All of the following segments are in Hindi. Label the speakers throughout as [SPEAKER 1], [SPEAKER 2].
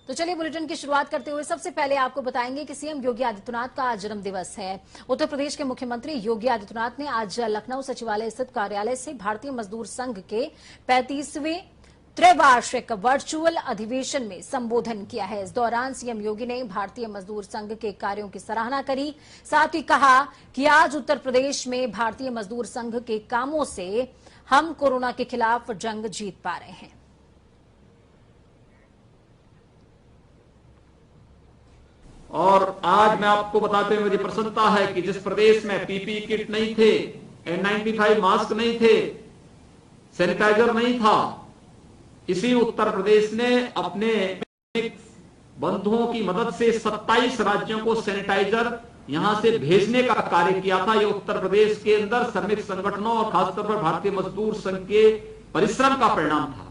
[SPEAKER 1] तो चलिए बुलेटिन की शुरुआत करते हुए सबसे पहले आपको बताएंगे कि सीएम योगी आदित्यनाथ का आज जन्म दिवस है। उत्तर प्रदेश के मुख्यमंत्री योगी आदित्यनाथ ने आज लखनऊ सचिवालय स्थित कार्यालय से भारतीय मजदूर संघ के 35वें त्रैवार्षिक वर्चुअल अधिवेशन में संबोधन किया है। इस दौरान सीएम योगी ने भारतीय मजदूर संघ के कार्यों की सराहना करी। साथ ही कहा कि आज उत्तर प्रदेश में भारतीय मजदूर संघ के कामों से हम कोरोना के खिलाफ जंग जीत पा रहे हैं।
[SPEAKER 2] और आज मैं आपको बताते हुए मुझे प्रसन्नता है कि जिस प्रदेश में पीपीई किट नहीं थे, N95 मास्क नहीं थे, सैनिटाइजर नहीं था, इसी उत्तर प्रदेश ने अपने बंधुओं की मदद से 27 राज्यों को सैनिटाइजर यहां से भेजने का कार्य किया था। यह उत्तर प्रदेश के अंदर श्रमिक संगठनों और खासतौर पर भारतीय मजदूर संघ के परिश्रम का परिणाम था।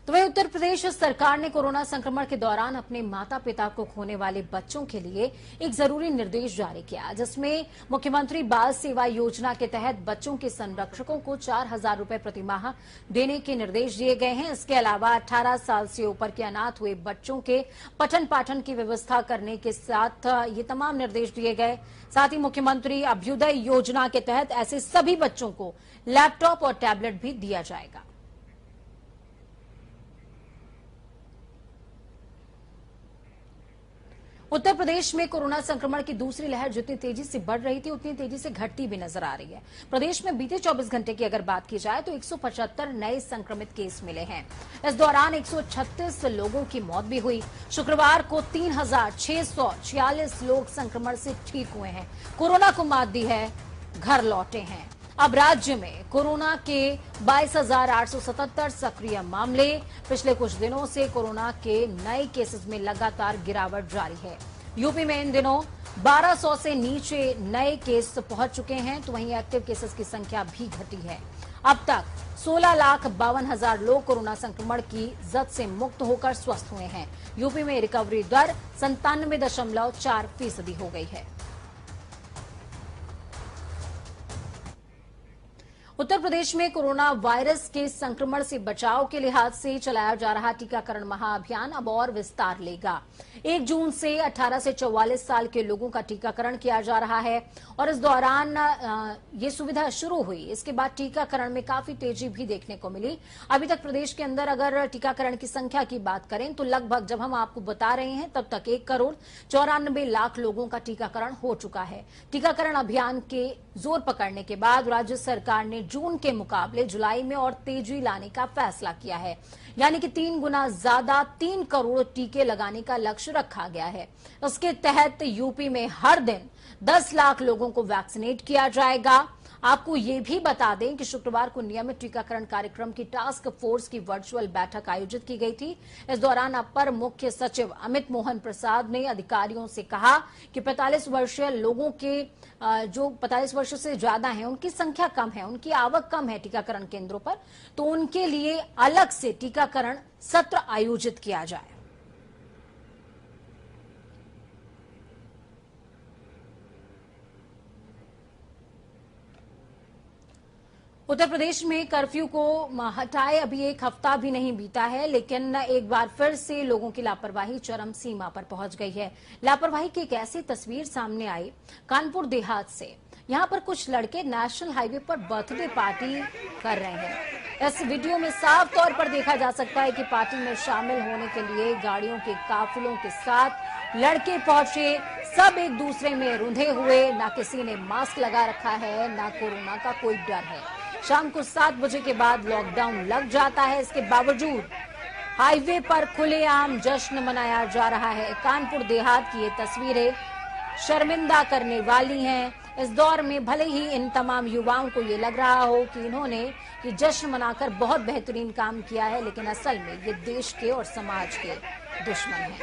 [SPEAKER 1] तो वही उत्तर प्रदेश सरकार ने कोरोना संक्रमण के दौरान अपने माता पिता को खोने वाले बच्चों के लिए एक जरूरी निर्देश जारी किया, जिसमें मुख्यमंत्री बाल सेवा योजना के तहत बच्चों के संरक्षकों को 4,000 रुपए प्रति माह देने के निर्देश दिए गए हैं। इसके अलावा 18 साल से ऊपर के अनाथ हुए बच्चों के पठन पाठन की व्यवस्था करने के साथ ये तमाम निर्देश दिए गए। साथ ही मुख्यमंत्री अभ्युदय योजना के तहत ऐसे सभी बच्चों को लैपटॉप और टैबलेट भी दिया जाएगा। उत्तर प्रदेश में कोरोना संक्रमण की दूसरी लहर जितनी तेजी से बढ़ रही थी उतनी तेजी से घटती भी नजर आ रही है। प्रदेश में बीते 24 घंटे की अगर बात की जाए तो 175 नए संक्रमित केस मिले हैं। इस दौरान 136 लोगों की मौत भी हुई। शुक्रवार को 3,646 लोग संक्रमण से ठीक हुए हैं, कोरोना को मात दी है, घर लौटे हैं। अब राज्य में कोरोना के 22,877 सक्रिय मामले। पिछले कुछ दिनों से कोरोना के नए केसेस में लगातार गिरावट जारी है। यूपी में इन दिनों 1200 से नीचे नए केस पहुंच चुके हैं, तो वहीं एक्टिव केसेस की संख्या भी घटी है। अब तक 16,52,000 लोग कोरोना संक्रमण की जद से मुक्त होकर स्वस्थ हुए हैं। यूपी में रिकवरी दर 97.4% हो गई है। उत्तर प्रदेश में कोरोना वायरस के संक्रमण से बचाव के लिहाज से चलाया जा रहा टीकाकरण महाअभियान अब और विस्तार लेगा। 1 जून से 18 से 44 साल के लोगों का टीकाकरण किया जा रहा है और इस दौरान ये सुविधा शुरू हुई। इसके बाद टीकाकरण में काफी तेजी भी देखने को मिली। अभी तक प्रदेश के अंदर अगर टीकाकरण की संख्या की बात करें तो लगभग जब हम आपको बता रहे हैं तब तक 1,94,00,000 लोगों का टीकाकरण हो चुका है। टीकाकरण अभियान के जोर पकड़ने के बाद राज्य सरकार ने जून के मुकाबले जुलाई में और तेजी लाने का फैसला किया है, यानी कि 3 गुना ज्यादा 3 करोड़ टीके लगाने का लक्ष्य रखा गया है। उसके तहत यूपी में हर दिन 10 लाख लोगों को वैक्सीनेट किया जाएगा। आपको ये भी बता दें कि शुक्रवार को नियमित टीकाकरण कार्यक्रम की टास्क फोर्स की वर्चुअल बैठक आयोजित की गई थी। इस दौरान अपर मुख्य सचिव अमित मोहन प्रसाद ने अधिकारियों से कहा कि 45 वर्षीय लोगों के जो 45 वर्षों से ज्यादा हैं उनकी संख्या कम है, उनकी आवक कम है टीकाकरण केंद्रों पर, तो उनके लिए अलग से टीकाकरण सत्र आयोजित किया जाए। उत्तर प्रदेश में कर्फ्यू को हटाए अभी 1 हफ्ता भी नहीं बीता है, लेकिन एक बार फिर से लोगों की लापरवाही चरम सीमा पर पहुंच गई है। लापरवाही की एक ऐसी तस्वीर सामने आई कानपुर देहात से। यहां पर कुछ लड़के नेशनल हाईवे पर बर्थडे पार्टी कर रहे हैं। इस वीडियो में साफ तौर पर देखा जा सकता है कि पार्टी में शामिल होने के लिए गाड़ियों के काफिलों के साथ लड़के पहुंचे। सब एक दूसरे में रुंधे हुए, ना किसी ने मास्क लगा रखा है, ना कोरोना का कोई डर है। शाम को 7 बजे के बाद लॉकडाउन लग जाता है। इसके बावजूद हाईवे पर खुलेआम जश्न मनाया जा रहा है। कानपुर देहात की ये तस्वीरें शर्मिंदा करने वाली हैं। इस दौर में भले ही इन तमाम युवाओं को ये लग रहा हो कि इन्होंने ये जश्न मनाकर बहुत बेहतरीन काम किया है, लेकिन असल में ये देश के और समाज के दुश्मन हैं।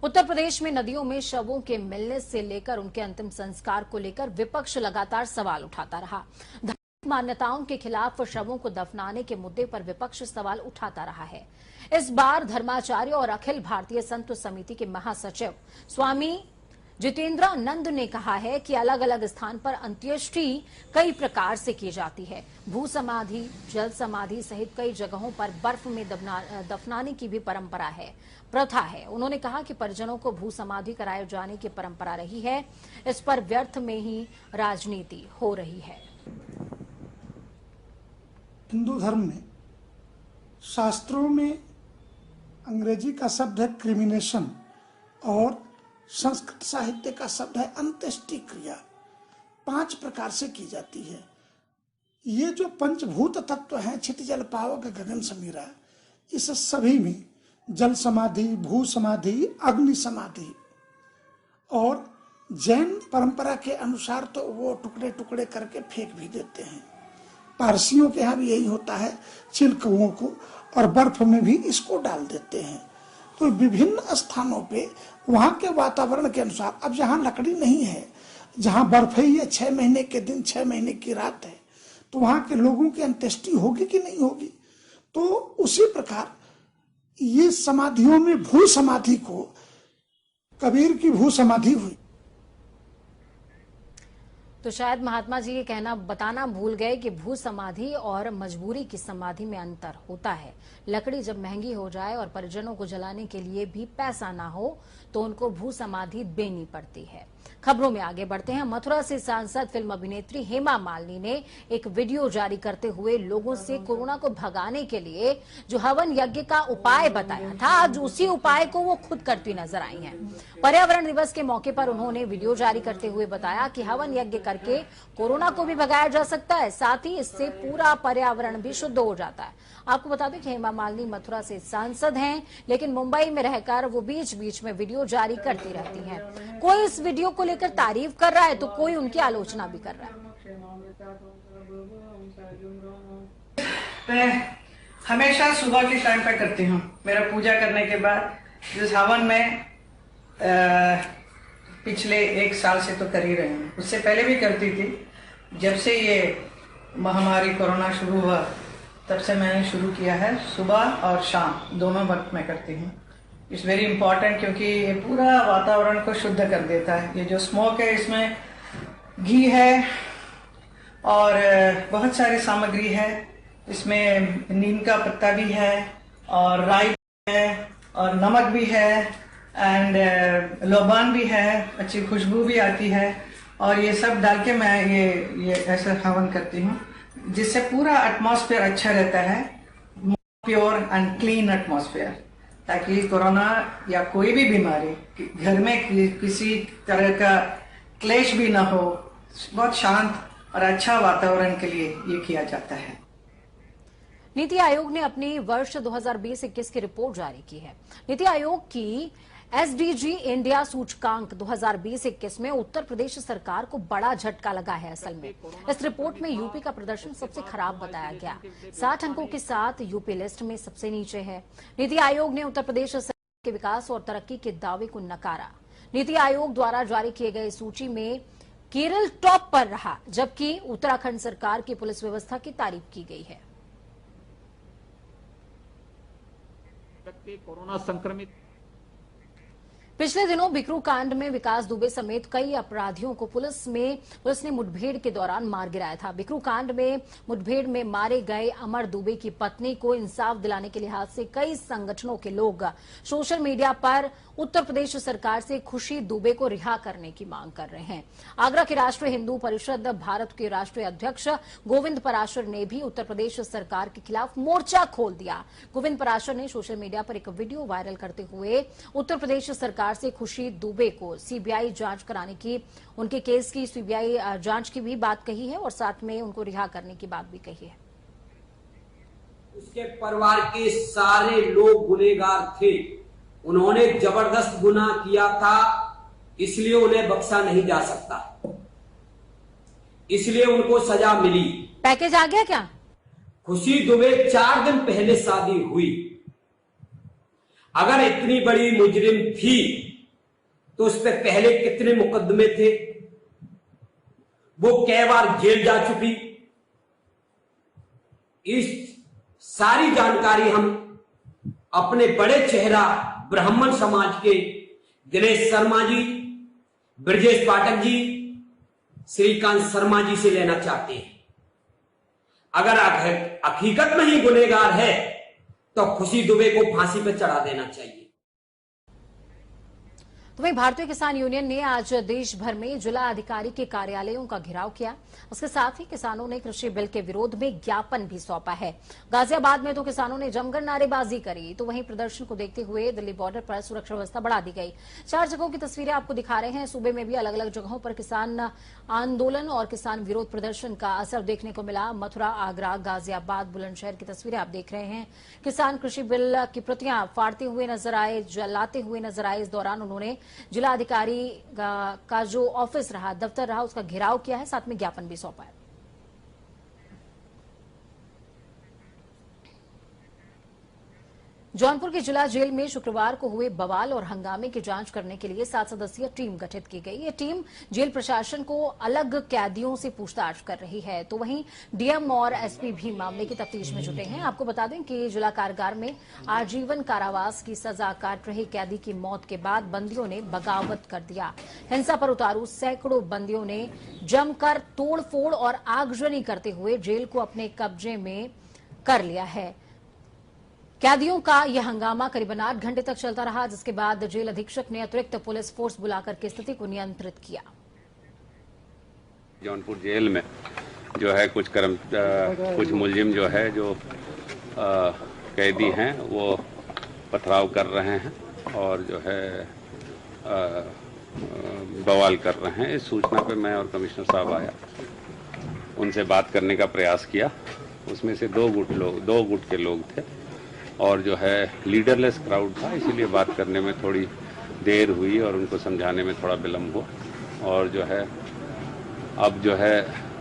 [SPEAKER 1] उत्तर प्रदेश में नदियों में शवों के मिलने से लेकर उनके अंतिम संस्कार को लेकर विपक्ष लगातार सवाल उठाता रहा। धार्मिक मान्यताओं के खिलाफ शवों को दफनाने के मुद्दे पर विपक्ष सवाल उठाता रहा है। इस बार धर्माचार्य और अखिल भारतीय संत समिति के महासचिव स्वामी जितेंद्रानंद ने कहा है कि अलग अलग स्थान पर अंत्येष्टि कई प्रकार से की जाती है। भू समाधि, जल समाधि सहित कई जगहों पर बर्फ में दफनाने की भी परंपरा है, प्रथा है। उन्होंने कहा कि परिजनों को भू समाधि कराए जाने की परंपरा रही है, इस पर व्यर्थ में ही राजनीति हो रही है।
[SPEAKER 3] हिंदू धर्म में शास्त्रों में अंग्रेजी का शब्द है क्रिमिनेशन और संस्कृत साहित्य का शब्द है अंत्येष्टि क्रिया। 5 प्रकार से की जाती है। ये जो पंचभूत तत्व हैं, छित जल पावक गगन समीरा, इस सभी में जल समाधि, भू समाधि, अग्नि समाधि और जैन परंपरा के अनुसार तो वो टुकड़े टुकड़े करके फेंक भी देते हैं। पारसियों के यहाँ भी यही होता है, चिलकौओं को और बर्फ में भी इसको डाल देते हैं। तो विभिन्न स्थानों पे वहाँ के वातावरण के अनुसार, अब जहाँ लकड़ी नहीं है, जहाँ बर्फ ही है, 6 महीने के दिन 6 महीने की रात है, तो वहाँ के लोगों की अंत्येष्टि होगी कि नहीं होगी। तो उसी प्रकार ये समाधियों में भू समाधि को, कबीर की भू समाधि हुई।
[SPEAKER 1] तो शायद महात्मा जी ये कहना बताना भूल गए कि भू समाधि और मजबूरी की समाधि में अंतर होता है। लकड़ी जब महंगी हो जाए और परिजनों को जलाने के लिए भी पैसा ना हो तो उनको भू समाधि देनी पड़ती है। खबरों में आगे बढ़ते हैं। मथुरा से सांसद फिल्म अभिनेत्री हेमा मालिनी ने एक वीडियो जारी करते हुए लोगों से कोरोना को भगाने के लिए जो हवन यज्ञ का उपाय बताया था, आज उसी उपाय को वो खुद करती नजर आई हैं। पर्यावरण दिवस के मौके पर उन्होंने वीडियो जारी करते हुए बताया कि हवन यज्ञ करके कोरोना को भी भगाया जा सकता है, साथ ही इससे पूरा पर्यावरण भी शुद्ध हो जाता है। आपको बता दें कि हेमा मालिनी मथुरा से सांसद हैं, लेकिन मुंबई में रहकर वो बीच बीच में वीडियो जारी करती रहती हैं। कोई इस वीडियो को लेकर तारीफ कर रहा है तो कोई उनकी आलोचना भी कर रहा है।
[SPEAKER 4] मैं हमेशा सुबह के टाइम पे करती हूँ। मेरा पूजा करने के बाद जिस हवन में पिछले 1 साल से तो कर ही रही हूँ, उससे पहले भी करती थी। जब से ये महामारी कोरोना शुरू हुआ तब से मैंने शुरू किया है। सुबह और शाम दोनों वक्त में करती हूँ। इट्स वेरी इंपॉर्टेंट क्योंकि ये पूरा वातावरण को शुद्ध कर देता है। ये जो स्मोक है इसमें घी है और बहुत सारी सामग्री है। इसमें नीम का पत्ता भी है और राई भी है और नमक भी है एंड लोबान भी है, अच्छी खुशबू भी आती है। और ये सब डाल के मैं ये ऐसा हवन करती हूँ जिससे पूरा एटमॉस्फेयर अच्छा रहता है, प्योर एंड क्लीन एटमॉस्फेयर, ताकि कोरोना या कोई भी बीमारी घर में किसी तरह का क्लेश भी ना हो। बहुत शांत और अच्छा वातावरण के लिए ये किया जाता है।
[SPEAKER 1] नीति आयोग ने अपनी वर्ष 2020-21 की रिपोर्ट जारी की है। नीति आयोग की एसडीजी इंडिया सूचकांक 2020-21 में उत्तर प्रदेश सरकार को बड़ा झटका लगा है। असल में इस रिपोर्ट में यूपी का प्रदर्शन सबसे खराब बताया गया। 60 अंकों के साथ यूपी लिस्ट में सबसे नीचे है। नीति आयोग ने उत्तर प्रदेश सरकार के विकास और तरक्की के दावे को नकारा। नीति आयोग द्वारा जारी किए गए सूची में केरल टॉप पर रहा, जबकि उत्तराखंड सरकार की पुलिस व्यवस्था की तारीफ की गई है।
[SPEAKER 2] कोरोना संक्रमित
[SPEAKER 1] पिछले दिनों बिकरू कांड में विकास दुबे समेत कई अपराधियों को पुलिस ने मुठभेड़ के दौरान मार गिराया था। बिकरू कांड में मुठभेड़ में मारे गए अमर दुबे की पत्नी को इंसाफ दिलाने के लिहाज से कई संगठनों के लोग सोशल मीडिया पर उत्तर प्रदेश सरकार से खुशी दुबे को रिहा करने की मांग कर रहे हैं। आगरा के राष्ट्रीय हिंदू परिषद भारत के राष्ट्रीय अध्यक्ष गोविंद पराशर ने भी उत्तर प्रदेश सरकार के खिलाफ मोर्चा खोल दिया। गोविंद पराशर ने सोशल मीडिया पर एक वीडियो वायरल करते हुए उत्तर प्रदेश सरकार से खुशी दुबे को सीबीआई जांच कराने की, उनके केस की सीबीआई जांच की भी बात कही है और साथ में उनको रिहा करने की बात भी कही है।
[SPEAKER 5] उसके परिवार के सारे लोग गुनहगार थे, उन्होंने जबरदस्त गुनाह किया था, इसलिए उन्हें बख्शा नहीं जा सकता, इसलिए उनको सजा मिली।
[SPEAKER 1] पैकेज आ गया क्या?
[SPEAKER 5] खुशी दुबे 4 दिन पहले शादी हुई। अगर इतनी बड़ी मुजरिम थी तो उस पर पहले कितने मुकदमे थे, वो कई बार जेल जा चुकी। इस सारी जानकारी हम अपने बड़े चेहरा ब्राह्मण समाज के दिनेश शर्मा जी ब्रजेश पाठक जी श्रीकांत शर्मा जी से लेना चाहते हैं। अगर हकीकत में ही गुनहगार है तो खुशी दुबे को फांसी पर चढ़ा देना चाहिए।
[SPEAKER 1] तो वहीं भारतीय किसान यूनियन ने आज देश भर में जिला अधिकारी के कार्यालयों का घेराव किया। उसके साथ ही किसानों ने कृषि बिल के विरोध में ज्ञापन भी सौंपा है। गाजियाबाद में तो किसानों ने जमकर नारेबाजी करी, तो वहीं प्रदर्शन को देखते हुए दिल्ली बॉर्डर पर सुरक्षा व्यवस्था बढ़ा दी गई। 4 जगहों की तस्वीरें आपको दिखा रहे हैं। सूबे में भी अलग अलग जगहों पर किसान आंदोलन और किसान विरोध प्रदर्शन का असर देखने को मिला। मथुरा, आगरा, गाजियाबाद, बुलंदशहर की तस्वीरें आप देख रहे हैं। किसान कृषि बिल की प्रतियां फाड़ते हुए नजर आए, जलाते हुए नजर आए। इस दौरान उन्होंने जिला अधिकारी का जो ऑफिस रहा, दफ्तर रहा, उसका घेराव किया है, साथ में ज्ञापन भी सौंपा है। जौनपुर की जिला जेल में शुक्रवार को हुए बवाल और हंगामे की जांच करने के लिए 7 सदस्यीय टीम गठित की गई। ये टीम जेल प्रशासन को अलग कैदियों से पूछताछ कर रही है। तो वहीं डीएम और एसपी भी मामले की तफ्तीश में जुटे हैं। आपको बता दें कि जिला कारागार में आजीवन कारावास की सजा काट रहे कैदी की मौत के बाद बंदियों ने बगावत कर दिया। हिंसा पर उतारू सैकड़ों बंदियों ने जमकर तोड़फोड़ और आगजनी करते हुए जेल को अपने कब्जे में कर लिया है। कैदियों का यह हंगामा करीबन 8 घंटे तक चलता रहा, जिसके बाद जेल अधीक्षक ने अतिरिक्त पुलिस फोर्स बुलाकर के स्थिति को नियंत्रित किया।
[SPEAKER 6] जौनपुर जेल में जो है कुछ मुलजिम जो है जो कैदी हैं वो पथराव कर रहे हैं और जो है बवाल कर रहे हैं। इस सूचना पे मैं और कमिश्नर साहब आया, उनसे बात करने का प्रयास किया। उसमें से दो गुट के लोग थे और जो है लीडरलेस क्राउड था, इसीलिए बात करने में थोड़ी देर हुई और उनको समझाने में थोड़ा विलम्ब हुआ। और जो है अब जो है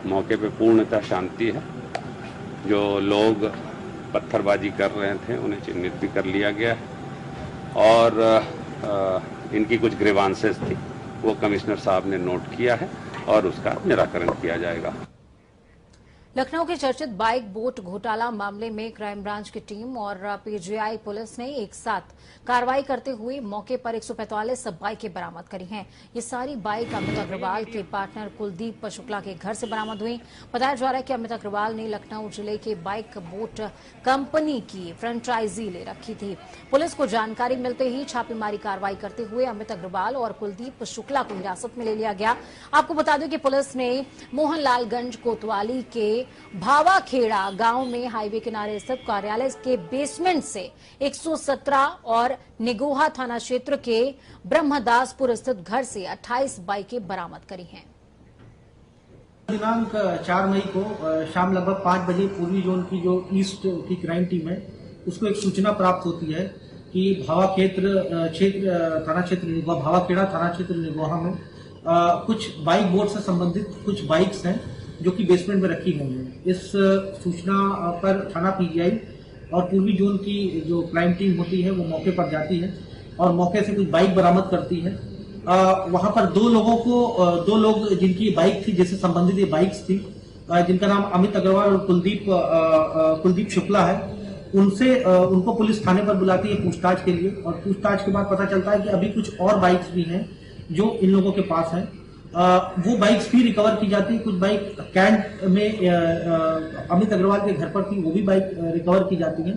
[SPEAKER 6] मौके पे पूर्णतः शांति है। जो लोग पत्थरबाजी कर रहे थे उन्हें चिन्हित भी कर लिया गया है और इनकी कुछ ग्रीवांसेस थी वो कमिश्नर साहब ने नोट किया है और उसका निराकरण किया जाएगा।
[SPEAKER 1] लखनऊ के चर्चित बाइक बोट घोटाला मामले में क्राइम ब्रांच की टीम और पीजीआई पुलिस ने एक साथ कार्रवाई करते हुए मौके पर 145 बाइकें बरामद करी हैं। ये सारी बाइक अमित अग्रवाल के पार्टनर कुलदीप शुक्ला के घर से बरामद हुई। बताया जा रहा है कि अमित अग्रवाल ने लखनऊ जिले के बाइक बोट कंपनी की फ्रेंचाइजी ले रखी थी। पुलिस को जानकारी मिलते ही छापेमारी कार्रवाई करते हुए अमित अग्रवाल और कुलदीप शुक्ला को हिरासत में ले लिया गया। आपको बता दें कि पुलिस ने मोहनलालगंज कोतवाली के भावाखेड़ा गांव में हाईवे किनारे स्थित कार्यालय के बेसमेंट से 117 और निगोहा थाना क्षेत्र के ब्रह्मदासपुर स्थित घर से 28 बाइकें बरामद करी हैं।
[SPEAKER 7] दिनांक 4 मई को शाम लगभग 5 बजे पूर्वी जोन की जो ईस्ट की क्राइम टीम है उसको एक सूचना प्राप्त होती है कि भावाखेड़ा थाना क्षेत्र निगोहा में कुछ बाइक बोर्ड से संबंधित कुछ बाइक्स हैं जो कि बेसमेंट में रखी हुई हैं। इस सूचना पर थाना पीजीआई और पूर्वी जोन की जो क्राइम टीम होती है वो मौके पर जाती है और मौके से कुछ बाइक बरामद करती है। वहां पर दो लोग जिनकी बाइक थी, जिससे संबंधित ये बाइक्स थी, जिनका नाम अमित अग्रवाल और कुलदीप शुक्ला है, उनको पुलिस थाने पर बुलाती है पूछताछ के लिए। और पूछताछ के बाद पता चलता है कि अभी कुछ और बाइक्स भी हैं जो इन लोगों के पास हैं। वो बाइक्स भी रिकवर की जाती है। कुछ बाइक कैंट में अमित अग्रवाल के घर पर थी, वो भी बाइक रिकवर की जाती है।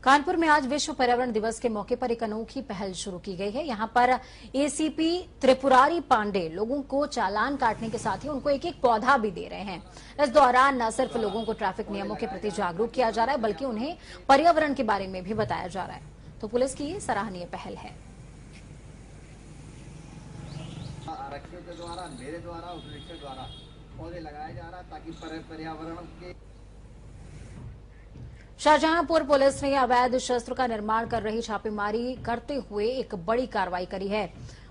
[SPEAKER 1] कानपुर में आज विश्व पर्यावरण दिवस के मौके पर एक अनोखी पहल शुरू की गई है। यहां पर एसीपी त्रिपुरारी पांडे लोगों को चालान काटने के साथ ही उनको एक एक पौधा भी दे रहे हैं। इस दौरान न सिर्फ लोगों को ट्रैफिक नियमों के प्रति जागरूक किया जा रहा है, बल्कि उन्हें पर्यावरण के बारे में भी बताया जा रहा है। तो पुलिस की ये सराहनीय पहल है।
[SPEAKER 8] आरक्षियों के द्वारा, मेरे द्वारा, उस रिक्शे द्वारा पौधे लगाया जा रहा ताकि पर्यावरण के।
[SPEAKER 1] शाहजहांपुर पुलिस ने अवैध शस्त्र का निर्माण कर रही छापेमारी करते हुए एक बड़ी कार्रवाई करी है।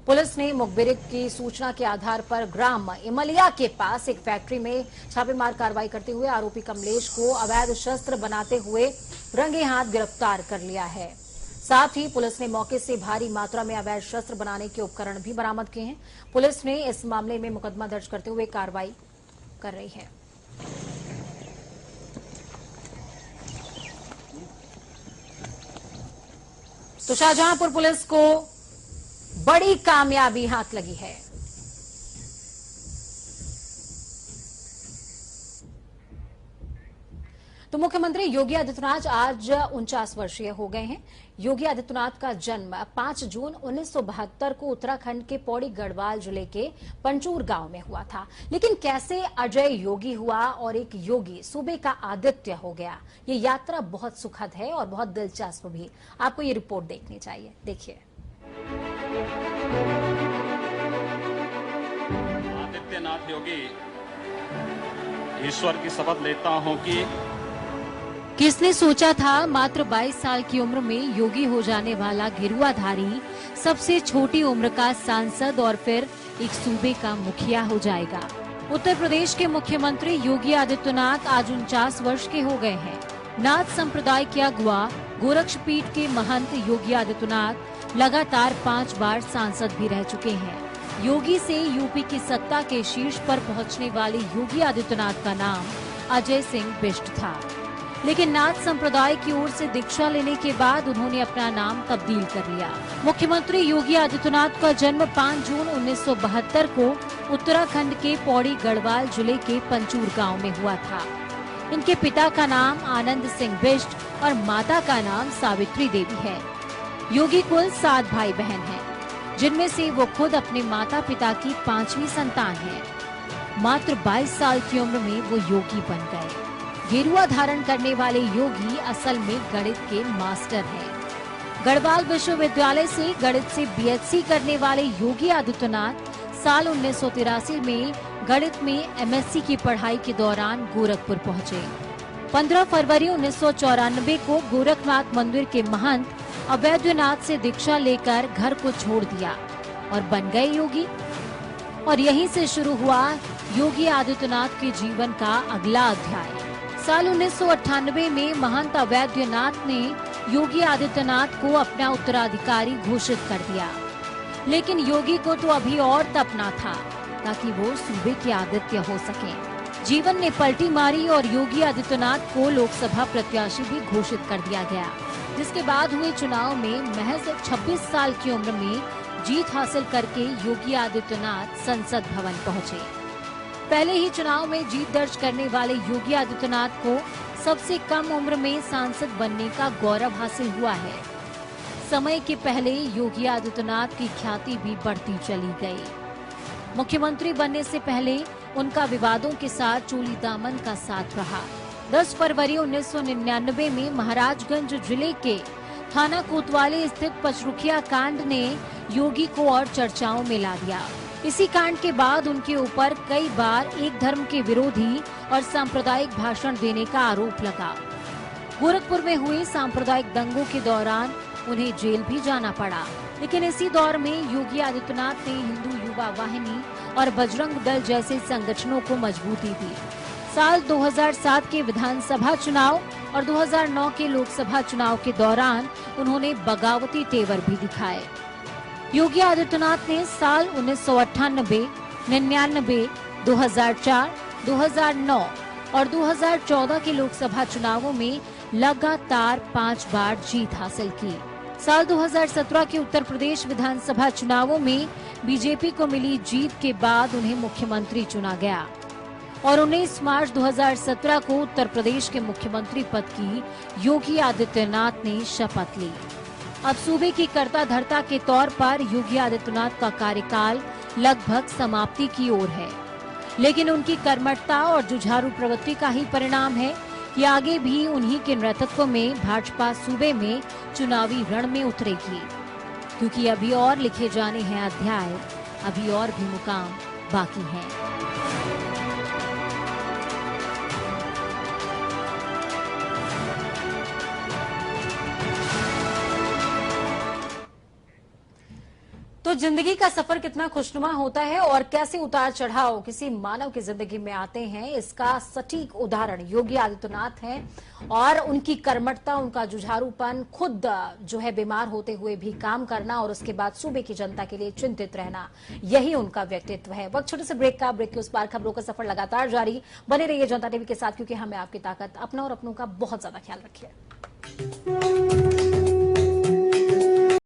[SPEAKER 1] पुलिस ने मुखबिर की सूचना के आधार पर ग्राम इमलिया के पास एक फैक्ट्री में छापेमार कार्रवाई करते हुए आरोपी कमलेश को अवैध शस्त्र बनाते हुए रंगे हाथ गिरफ्तार कर लिया है। साथ ही पुलिस ने मौके से भारी मात्रा में अवैध शस्त्र बनाने के उपकरण भी बरामद किए हैं। पुलिस ने इस मामले में मुकदमा दर्ज करते हुए कार्रवाई कर रही है। तो शाहजहांपुर पुलिस को बड़ी कामयाबी हाथ लगी है। तो मुख्यमंत्री योगी आदित्यनाथ आज 49 वर्षीय हो गए हैं। योगी आदित्यनाथ का जन्म 5 जून 1972 को उत्तराखंड के पौड़ी गढ़वाल जिले के पंचूर गांव में हुआ था। लेकिन कैसे अजय योगी हुआ और एक योगी सूबे का आदित्य हो गया, ये यात्रा बहुत सुखद है और बहुत दिलचस्प भी। आपको ये रिपोर्ट देखनी चाहिए, देखिए।
[SPEAKER 9] आदित्यनाथ योगी, ईश्वर की शपथ लेता हूं कि
[SPEAKER 1] किसने सोचा था मात्र 22 साल की उम्र में योगी हो जाने वाला गेरुआधारी सबसे छोटी उम्र का सांसद और फिर एक सूबे का मुखिया हो जाएगा। उत्तर प्रदेश के मुख्यमंत्री योगी आदित्यनाथ आज 49 वर्ष के हो गए हैं। नाथ संप्रदाय के अगुआ गोरक्षपीठ के महंत योगी आदित्यनाथ लगातार 5 बार सांसद भी रह चुके हैं। योगी से यूपी की सत्ता के शीर्ष पर पहुंचने वाले योगी आदित्यनाथ का नाम अजय सिंह बिष्ट था, लेकिन नाथ संप्रदाय की ओर से दीक्षा लेने के बाद उन्होंने अपना नाम तब्दील कर लिया। मुख्यमंत्री योगी आदित्यनाथ का जन्म 5 जून 1972 को उत्तराखंड के पौड़ी गढ़वाल जिले के पंचूर गांव में हुआ था। इनके पिता का नाम आनंद सिंह बिष्ट और माता का नाम सावित्री देवी है। योगी कुल 7 भाई बहन हैं, जिनमें से वो खुद अपने माता पिता की 5वीं संतान है। मात्र 22 साल की उम्र में वो योगी बन गए। गेरुआ धारण करने वाले योगी असल में गणित के मास्टर हैं। गढ़वाल विश्वविद्यालय से गणित से बीएससी करने वाले योगी आदित्यनाथ साल 1983 में गणित में एमएससी की पढ़ाई के दौरान गोरखपुर पहुंचे। 15 फरवरी 1994 को गोरखनाथ मंदिर के महंत अवैधनाथ से दीक्षा लेकर घर को छोड़ दिया और बन गए योगी। और यहीं से शुरू हुआ योगी आदित्यनाथ के जीवन का अगला अध्याय। साल 1998 में महंत अवैधनाथ ने योगी आदित्यनाथ को अपना उत्तराधिकारी घोषित कर दिया, लेकिन योगी को तो अभी और तपना था ताकि वो सूबे के आदित्य हो सके। जीवन ने पलटी मारी और योगी आदित्यनाथ को लोकसभा प्रत्याशी भी घोषित कर दिया गया, जिसके बाद हुए चुनाव में महज 26 साल की उम्र में जीत हासिल करके योगी आदित्यनाथ संसद भवन पहुंचे। पहले ही चुनाव में जीत दर्ज करने वाले योगी आदित्यनाथ को सबसे कम उम्र में सांसद बनने का गौरव हासिल हुआ है। समय के पहले योगी आदित्यनाथ की ख्याति भी बढ़ती चली गई। मुख्यमंत्री बनने से पहले उनका विवादों के साथ चोली दामन का साथ रहा। 10 फरवरी 1999 में महाराजगंज जिले के थाना कोतवाली स्थित पचरुखिया कांड ने योगी को और चर्चाओं में ला दिया। इसी कांड के बाद उनके ऊपर कई बार एक धर्म के विरोधी और सांप्रदायिक भाषण देने का आरोप लगा। गोरखपुर में हुए सांप्रदायिक दंगों के दौरान उन्हें जेल भी जाना पड़ा। लेकिन इसी दौर में योगी आदित्यनाथ ने हिंदू युवा वाहिनी और बजरंग दल जैसे संगठनों को मजबूती दी। साल 2007 के विधानसभा चुनाव और 2009 के लोकसभा चुनाव के दौरान उन्होंने बगावती तेवर भी दिखाए। योगी आदित्यनाथ ने साल 1998, 99, 2004, 2009 और 2014 के लोकसभा चुनावों में लगातार 5 बार जीत हासिल की। साल 2017 के उत्तर प्रदेश विधानसभा चुनावों में बीजेपी को मिली जीत के बाद उन्हें मुख्यमंत्री चुना गया और 19 मार्च 2017 को उत्तर प्रदेश के मुख्यमंत्री पद की योगी आदित्यनाथ ने शपथ ली। अब सूबे की कर्ता धर्ता के तौर पर योगी आदित्यनाथ का कार्यकाल लगभग समाप्ति की ओर है, लेकिन उनकी कर्मठता और जुझारू प्रवृत्ति का ही परिणाम है कि आगे भी उन्हीं के नेतृत्व में भाजपा सूबे में चुनावी रण में उतरेगी, क्योंकि अभी और लिखे जाने हैं अध्याय, अभी और भी मुकाम बाकी हैं। तो जिंदगी का सफर कितना खुशनुमा होता है और कैसे उतार चढ़ाव किसी मानव की जिंदगी में आते हैं, इसका सटीक उदाहरण योगी आदित्यनाथ हैं। और उनकी कर्मठता, उनका जुझारूपन, खुद जो है बीमार होते हुए भी काम करना और उसके बाद सूबे की जनता के लिए चिंतित रहना, यही उनका व्यक्तित्व है। वक्त छोटे से ब्रेक का, ब्रेक के उस पार खबरों का सफर लगातार जारी। बने रहिए जनता टीवी के साथ, क्योंकि हमें आपकी ताकत, अपना और अपनों का बहुत ज्यादा ख्याल रखिए।